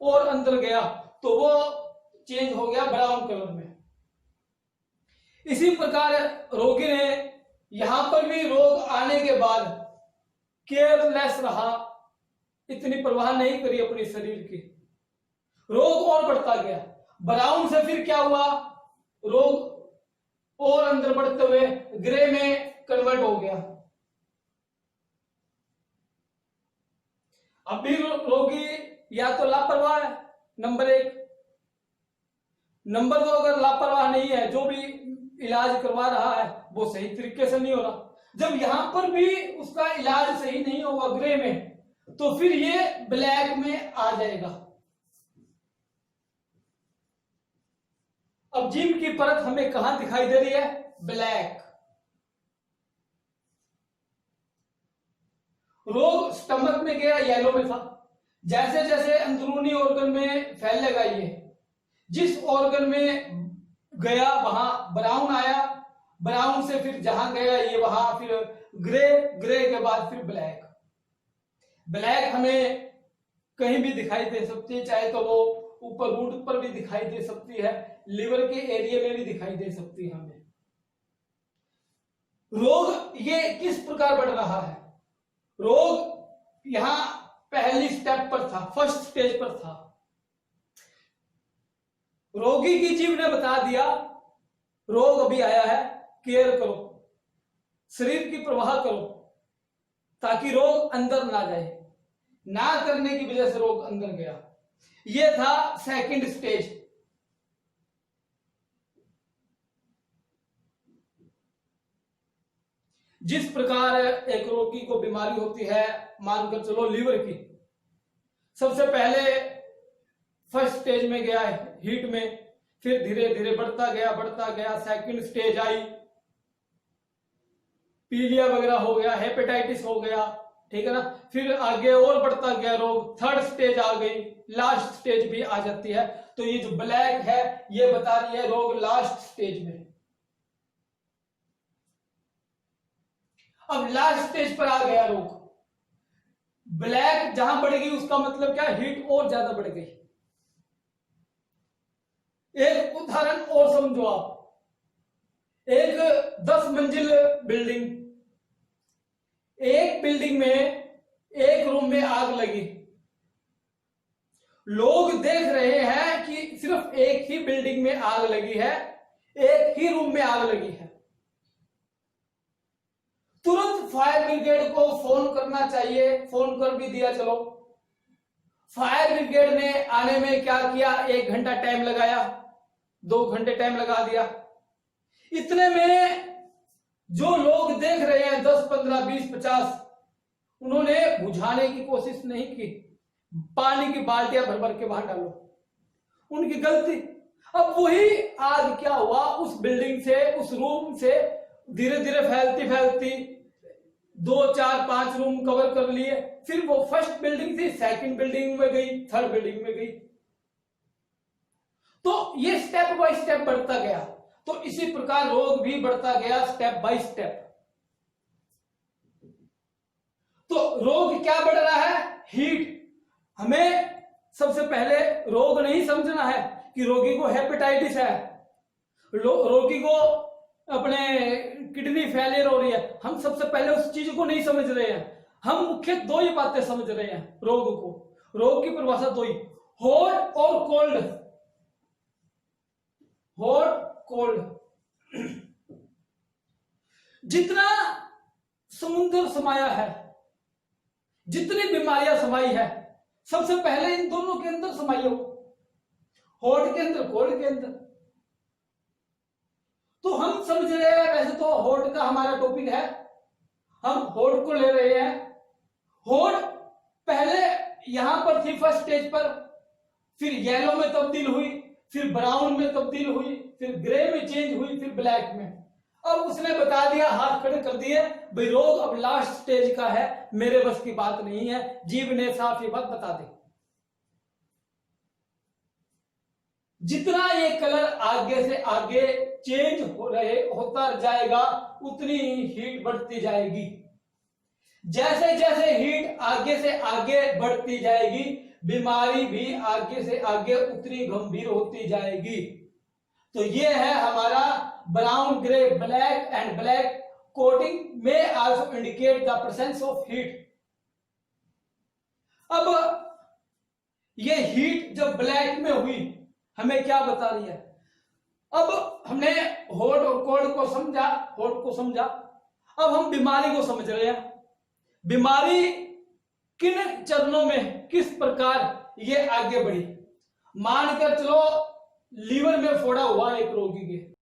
और अंदर गया तो वो चेंज हो गया ब्राउन कलर में। इसी प्रकार रोगी ने यहां पर भी रोग आने के बाद केयरलेस रहा, इतनी परवाह नहीं करी अपने शरीर की, रोग और बढ़ता गया। ब्राउन से फिर क्या हुआ, रोग और अंदर बढ़ते हुए ग्रे में कन्वर्ट हो गया। अब भी रोगी या तो लापरवाह है, नंबर 1, नंबर 2 अगर लापरवाह नहीं है, जो भी इलाज करवा रहा है वो सही तरीके से नहीं हो रहा। जब यहां पर भी उसका इलाज सही नहीं होगा ग्रे में, तो फिर ये ब्लैक में आ जाएगा। अब जीभ की परत हमें कहां दिखाई दे रही है, ब्लैक। रोग स्टमक में गया, येलो में था। जैसे जैसे अंदरूनी ऑर्गन में फैलेगा, ये जिस ऑर्गन में गया वहां ब्राउन आया, ब्राउन से फिर जहां गया ये वहां फिर ग्रे, ग्रे के बाद फिर ब्लैक। ब्लैक हमें कहीं भी दिखाई दे सकती है, चाहे तो वो ऊपर रूट पर भी दिखाई दे सकती है, लिवर के एरिया में भी दिखाई दे सकती है हमें। रोग ये किस प्रकार बढ़ रहा है, रोग यहां पहली स्टेप पर था, फर्स्ट स्टेज पर था। रोगी की जीभ ने बता दिया रोग अभी आया है, केयर करो, शरीर की प्रवाह करो, ताकि रोग अंदर ना जाए। ना करने की वजह से रोग अंदर गया। यह था सेकंड स्टेज। जिस प्रकार एक रोगी को बीमारी होती है, मानकर चलो लीवर की, सबसे पहले फर्स्ट स्टेज में गया है हीट में, फिर धीरे धीरे बढ़ता गया, सेकंड स्टेज आई, पीलिया वगैरह हो गया, हेपेटाइटिस हो गया, ठीक है ना, फिर आगे और बढ़ता गया रोग, थर्ड स्टेज आ गई, लास्ट स्टेज भी आ जाती है। तो ये जो ब्लैक है ये बता रही है रोग लास्ट स्टेज में। अब लास्ट स्टेज पर आ गया रोग, ब्लैक जहां बढ़ गई उसका मतलब क्या, हीट और ज्यादा बढ़ गई। एक उदाहरण और समझो आप, एक 10 मंजिल बिल्डिंग, एक बिल्डिंग में एक रूम में आग लगी, लोग देख रहे हैं कि सिर्फ एक ही बिल्डिंग में आग लगी है, एक ही रूम में आग लगी है। तुरंत फायर ब्रिगेड को फोन करना चाहिए, फोन कर भी दिया, चलो फायर ब्रिगेड ने आने में क्या किया, 1 घंटा टाइम लगाया, 2 घंटे टाइम लगा दिया। इतने में जो लोग देख रहे हैं 10, 15, 20, 50, उन्होंने बुझाने की कोशिश नहीं की, पानी की बाल्टियां भर भर के बाहर डालो, उनकी गलती। अब वही आग क्या हुआ, उस बिल्डिंग से, उस रूम से धीरे धीरे फैलती फैलती 2, 4, 5 रूम कवर कर लिए, फिर वो फर्स्ट बिल्डिंग थी, सेकंड बिल्डिंग में गई, थर्ड बिल्डिंग में गई। तो ये स्टेप बाय स्टेप बढ़ता गया। तो इसी प्रकार रोग भी बढ़ता गया स्टेप बाय स्टेप। तो रोग क्या बढ़ रहा है, हीट। हमें सबसे पहले रोग नहीं समझना है कि रोगी को हेपेटाइटिस है, रोगी को अपने किडनी फेलियर हो रही है, हम सबसे पहले उस चीज को नहीं समझ रहे हैं। हम मुख्य 2 ही बातें समझ रहे हैं रोग को, रोग की परिभाषा 2 ही, हॉट और कोल्ड। हॉट कोल्ड, जितना समुद्र समाया है, जितनी बीमारियां समाई है, सबसे पहले इन दोनों के अंदर समाई हो, हॉट के अंदर, कोल्ड के अंदर। तो हम समझ रहे हैं, वैसे तो हॉट का हमारा टॉपिक है, हम हॉट को ले रहे हैं। हॉट पहले यहां पर थी फर्स्ट स्टेज पर, फिर येलो में तब्दील हुई, फिर ब्राउन में तब्दील हुई, फिर ग्रे में चेंज हुई, फिर ब्लैक में। अब उसने बता दिया, हाथ खड़े कर दिए, भाई रोग अब लास्ट स्टेज का है, मेरे बस की बात नहीं है। जीव ने साफ ये बात बता दी। जितना ये कलर आगे से आगे चेंज होता जाएगा, उतनी हीट बढ़ती जाएगी। जैसे जैसे हीट आगे से आगे बढ़ती जाएगी, बीमारी भी आगे से आगे उतनी गंभीर होती जाएगी। तो ये है हमारा brown, grey, black and black coating में also indicate the presence of heat. अब ये हीट जब ब्लैक में हुई हमें क्या बता रही है? अब हमने हॉट और कोल्ड को समझा, हॉट को समझा, अब हम बीमारी को समझ रहे हैं। बीमारी किन चरणों में किस प्रकार ये आगे बढ़ी। मानकर चलो लीवर में फोड़ा हुआ एक रोगी के,